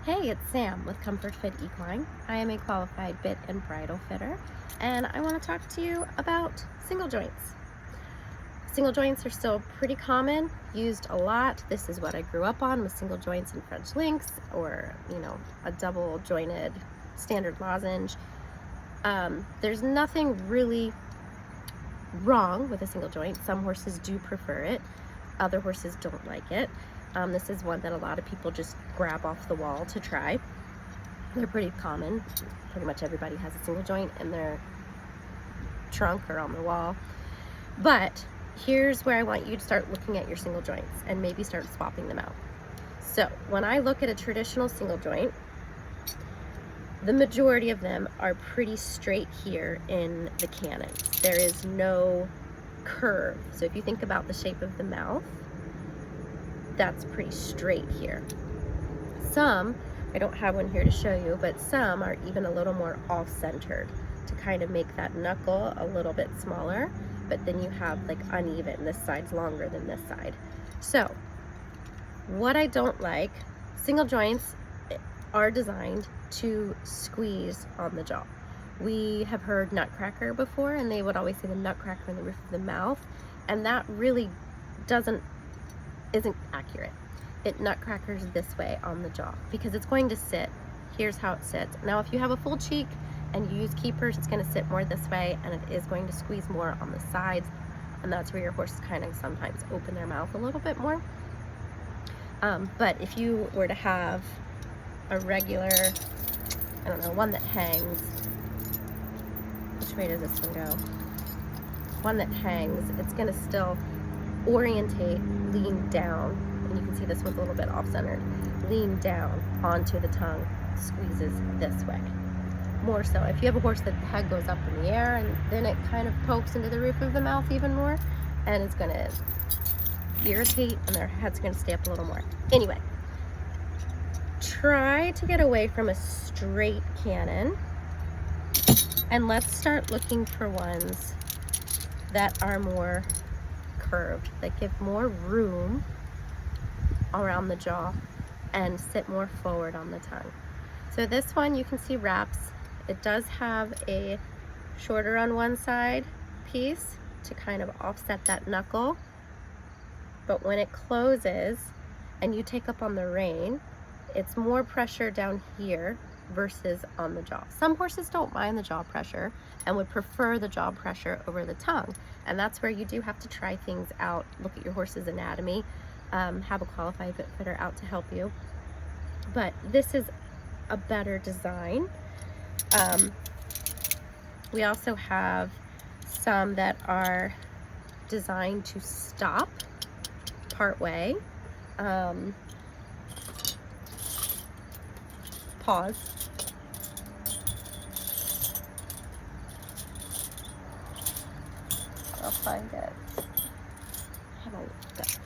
Hey, it's Sam with Comfort Fit Equine. I am a qualified bit and bridle fitter, and I want to talk to you about single joints. Single joints are still pretty common, used a lot. This is what I grew up on, with single joints and French links, or a double jointed standard lozenge. There's nothing really wrong with a single joint. Some horses do prefer it, other horses don't like it. This is one that a lot of people just grab off the wall to try. They're pretty common. Pretty much everybody has a single joint in their trunk or on the wall. But here's where I want you to start looking at your single joints and maybe start swapping them out. So when I look at a traditional single joint, the majority of them are pretty straight here in the cannon. There is no curve. So if you think about the shape of the mouth, that's pretty straight here. Some, I don't have one here to show you, but some are even a little more off-centered to kind of make that knuckle a little bit smaller, but then you have like uneven. This side's longer than this side. So what I don't like, single joints are designed to squeeze on the jaw. We have heard nutcracker before, and they would always say the nutcracker in the roof of the mouth, and that really isn't accurate. It nutcrackers this way on the jaw because it's going to sit. Here's how it sits. Now if you have a full cheek and you use keepers, it's going to sit more this way, and it is going to squeeze more on the sides, and that's where your horses kind of sometimes open their mouth a little bit more. But if you were to have a regular, I don't know, one that hangs, which way does this one go? One that hangs, it's going to still orientate, lean down, and you can see this one's a little bit off-centered, lean down onto the tongue, squeezes this way. More so, if you have a horse that the head goes up in the air and then it kind of pokes into the roof of the mouth even more, and it's going to irritate, and their head's going to stay up a little more. Anyway, try to get away from a straight cannon, and let's start looking for ones that are more curved, that give more room around the jaw and sit more forward on the tongue. So this one, you can see wraps. It does have a shorter on one side piece to kind of offset that knuckle, but when it closes and you take up on the rein, it's more pressure down here versus on the jaw. Some horses don't mind the jaw pressure and would prefer the jaw pressure over the tongue, and that's where you do have to try things out, look at your horse's anatomy, have a qualified bit fitter out to help you. But this is a better design. We also have some that are designed to stop part way. Pause. I'll find it. How about that?